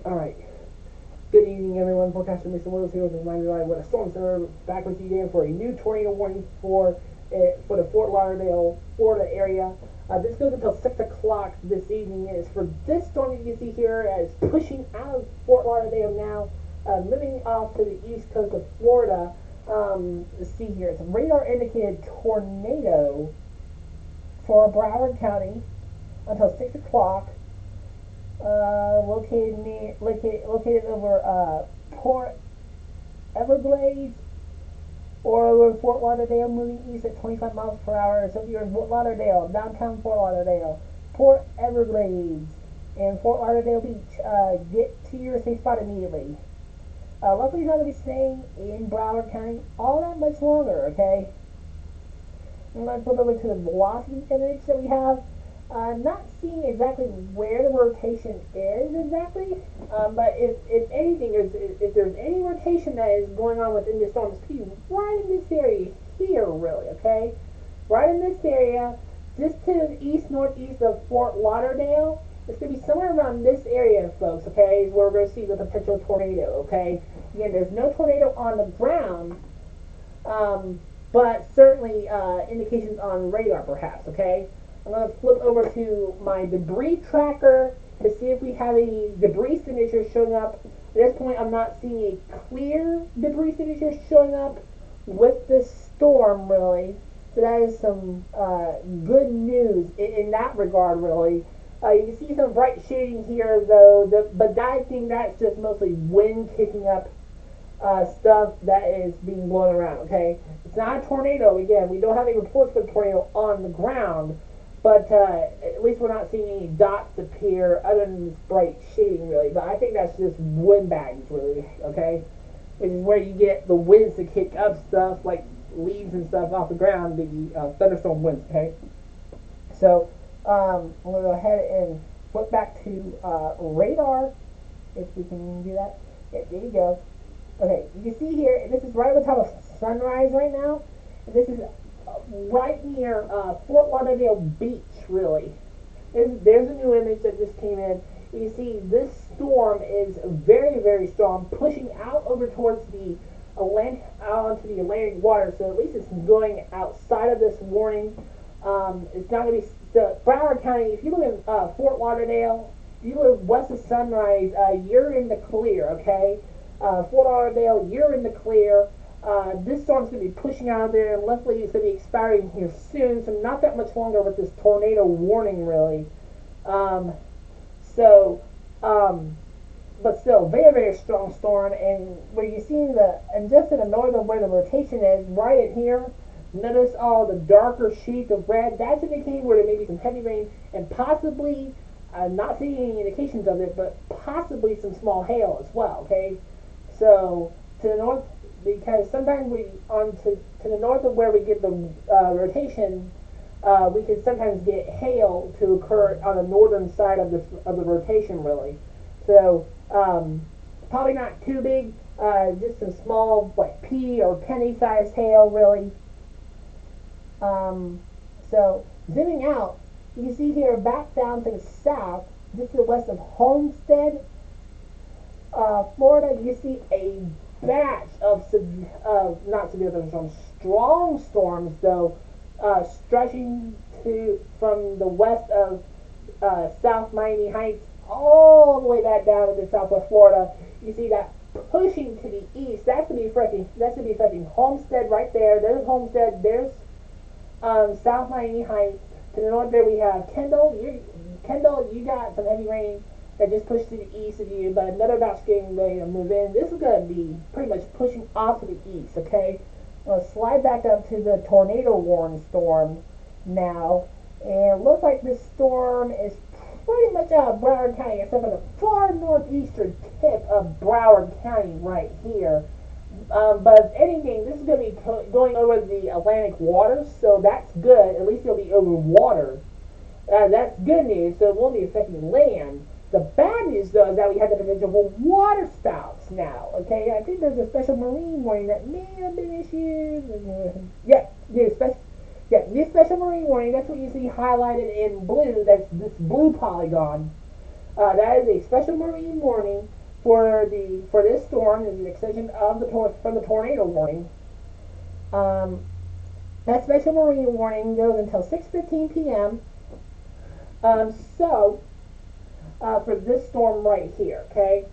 Alright. Good evening, everyone. Forecaster Mr. Willis here with a reminder that with a storm center back with you again for a new tornado warning for the Fort Lauderdale, Florida area. This goes until 6 o'clock this evening. It's for this storm you can see here as pushing out of Fort Lauderdale now, moving off to the east coast of Florida. Let's see here. It's a radar indicated tornado for Broward County until 6 o'clock. Located over Port Everglades or over Fort Lauderdale, moving east at 25 miles per hour. So if you're in Fort Lauderdale, downtown Fort Lauderdale, Port Everglades, and Fort Lauderdale Beach, get to your safe spot immediately. Luckily, it's not going to be staying in Broward County all that much longer, okay? I'm going to flip over to the velocity image that we have. Not seeing exactly where the rotation is exactly, but if anything, if there's any rotation that is going on within the storm, it's going to be right in this area here, really, okay? Right in this area, just to the east-northeast of Fort Lauderdale. It's going to be somewhere around this area, folks, okay, is where we're going to see the potential tornado, okay? Again, there's no tornado on the ground, but certainly indications on radar, perhaps, okay? I'm going to flip over to my debris tracker to see if we have any debris signatures showing up. At this point, I'm not seeing a clear debris signature showing up with this storm, really. So that is some good news in that regard, really. You can see some bright shading here, though, but I think that's just mostly wind kicking up stuff that is being blown around, okay? It's not a tornado. Again, we don't have any reports of a tornado on the ground. But at least we're not seeing any dots appear other than this bright shading, really. But I think that's just wind bags, really, okay? Which is where you get the winds to kick up stuff like leaves and stuff off the ground, the thunderstorm winds, okay? So I'm going to go ahead and flip back to radar, if we can do that. Yeah, there you go. Okay, you can see here, this is right over top of sunrise right now. And this is right near Fort Lauderdale Beach, really. There's a new image that just came in. You see this storm is very, very strong, pushing out over towards the Atlantic, out onto the Atlantic water, so at least it's going outside of this warning. It's not going to be, so Broward County, if you live in Fort Lauderdale, if you live west of Sunrise, you're in the clear, okay? Fort Lauderdale, you're in the clear. This storm's going to be pushing out of there, and luckily it's going to be expiring here soon, so not that much longer with this tornado warning, really. But still, very, very strong storm, and where you see and just in the northern where the rotation is, right in here, notice all the darker sheets of red. That's indicating where there may be some heavy rain, and possibly, I'm not seeing any indications of it, but possibly some small hail as well, okay? So, to the north, because sometimes to the north of where we get the rotation, we can sometimes get hail to occur on the northern side of the rotation, really. So probably not too big, just some small like pea or penny sized hail, really. So zooming out, you can see here back down to the south, just to the west of Homestead, Florida. You see a batch of not severe thunderstorms, strong storms, though, stretching from the west of South Miami Heights all the way back down to Southwest Florida. You see that pushing to the east. That's to be affecting Homestead right there. There's Homestead. There's South Miami Heights. To the north there we have Kendall. Kendall, you got some heavy rain that just pushed to the east of you, but another batch getting ready to move in. This is going to be pretty much pushing off to the east, okay? I'm going to slide back up to the tornado warning storm now, and it looks like this storm is pretty much out of Broward County, except for the far northeastern tip of Broward County right here. But if anything, this is going to be going over the Atlantic waters, so that's good. At least it'll be over water. That's good news, so it won't be affecting land. The bad news, though, is that we have the potential for water spouts now. Okay, I think there's a special marine warning that may have been issued. New special marine warning. That's what you see highlighted in blue. That's this blue polygon. That is a special marine warning for this storm is an extension of from the tornado warning. Um, that special marine warning goes until 6:15 p.m. So for this storm right here, okay,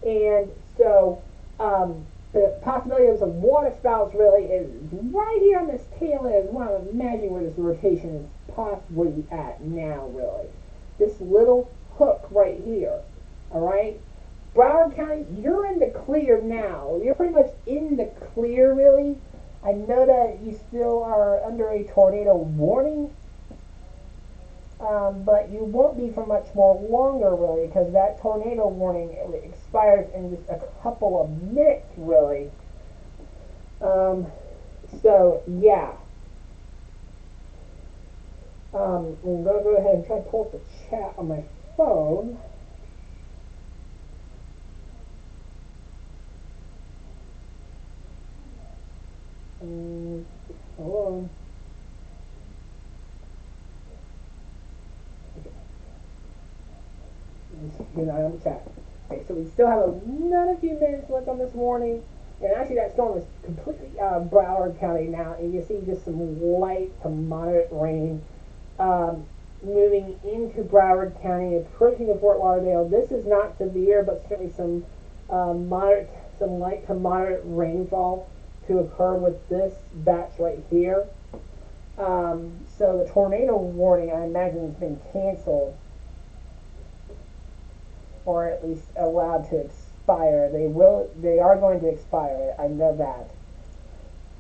and so the possibility of some water spouts really is right here on this tail end. I want to imagine where this rotation is possibly at now, really. This little hook right here, all right? Broward County, you're in the clear now. You're pretty much in the clear, really. I know that you still are under a tornado warning, but you won't be for much more longer, really, because that tornado warning expires in just a couple of minutes, really. So, yeah. I'm going to go ahead and try to pull up the chat on my phone. Hold on. You're not on the chat. Okay, so we still have another few minutes left on this warning. And actually that storm is completely out of Broward County now. And you see just some light to moderate rain moving into Broward County, approaching the Fort Lauderdale. This is not severe, but certainly some light to moderate rainfall to occur with this batch right here. So the tornado warning, I imagine, has been canceled, or at least allowed to expire. They are going to expire. I know that.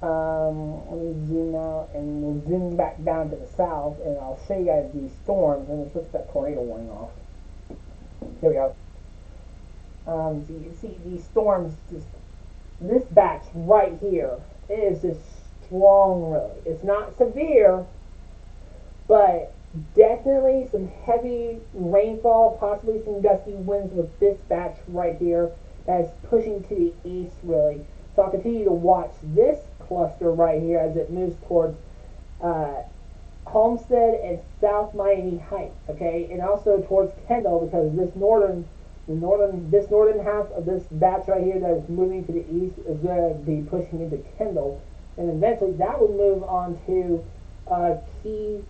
Let me zoom out, and we'll zoom back down to the south, and I'll show you guys these storms, and we'll switch that tornado warning off. Here we go. So you can see these storms, this batch right here is just strong, really. It's not severe, but definitely some heavy rainfall, possibly some gusty winds with this batch right here that is pushing to the east, really. So I'll continue to watch this cluster right here as it moves towards Homestead and South Miami Heights, okay, and also towards Kendall, because this northern half of this batch right here that is moving to the east is going to be pushing into Kendall, and eventually that will move on to Key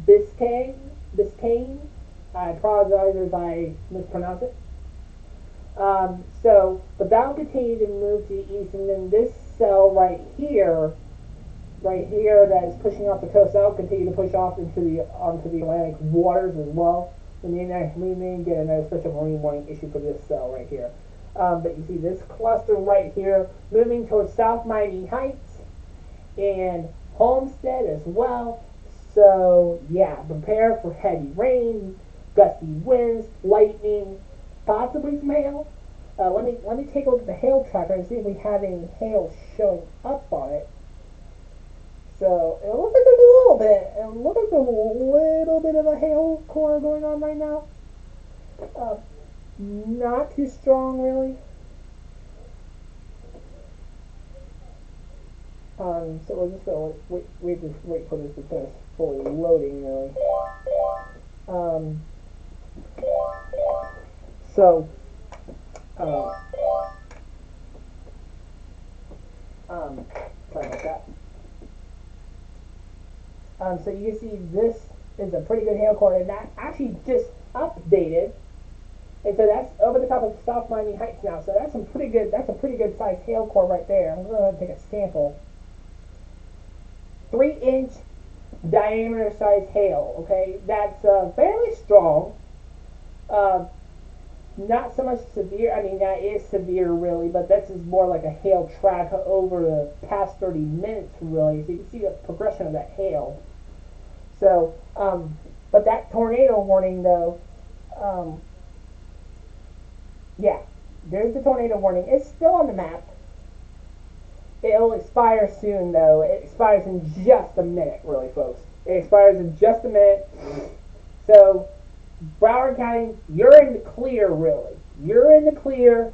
Biscayne. I apologize if I mispronounce it. But that will continue to move to the east, and then this cell right here that is pushing off the coast, that will continue to push off onto the Atlantic waters as well. We may get another special marine warning issue for this cell right here. But you see this cluster right here moving towards South Miami Heights and Homestead as well. So yeah, prepare for heavy rain, gusty winds, lightning, possibly some hail. Let me take a look at the hail tracker and see if we have any hail showing up on it. So it looks like there's a little bit. It looks like there's a little bit of a hail core going on right now. Not too strong, really. So we're just gonna wait for this to finish fully loading, really. So. Sorry about that. So you can see this is a pretty good hail core, and that actually just updated, and so that's over the top of South Miami Heights now. So that's a pretty good sized hail core right there. I'm going to take a sample. 3-inch diameter size hail. Okay, that's fairly strong. Not so much severe. I mean, that is severe, really, but this is more like a hail track over the past 30 minutes, really. So you can see the progression of that hail. So, but that tornado warning, though, yeah, there's the tornado warning. It's still on the map. It'll expire soon, though. It expires in just a minute, really, folks. It expires in just a minute. So, Broward County, you're in the clear, really. You're in the clear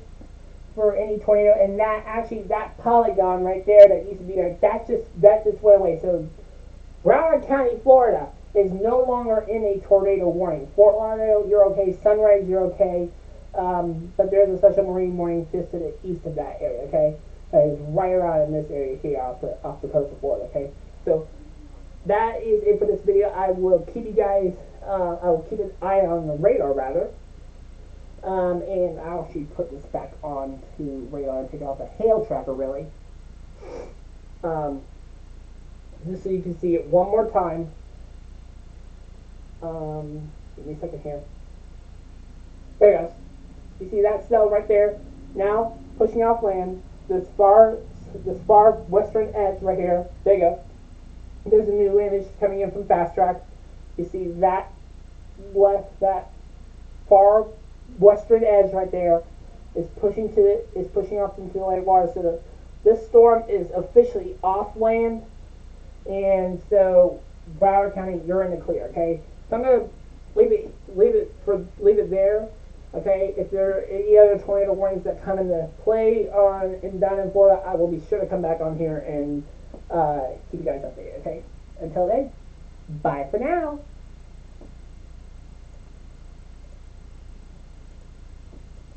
for any tornado, and that polygon right there that used to be there, that just went away. So Broward County, Florida is no longer in a tornado warning. Fort Lauderdale, you're okay. Sunrise, you're okay. But there's a special marine warning just to the east of that area, okay? That is right around in this area here off the coast of Florida, okay? So that is it for this video. I will keep you guys, I will keep an eye on the radar rather. And I'll actually put this back on to radar and take off the hail tracker really. Just so you can see it one more time. Give me a second here. There it goes. You see that cell right there? Now pushing off land. This far western edge right here. There you go. There's a new image coming in from Fast Track. You see that that far western edge right there is pushing off into the lake water. So this storm is officially off land, and so Broward County, you're in the clear. Okay, so I'm gonna leave it there. Okay, if there are any other tornado warnings that come into play down in Florida, I will be sure to come back on here and keep you guys updated. Okay, until then, bye for now.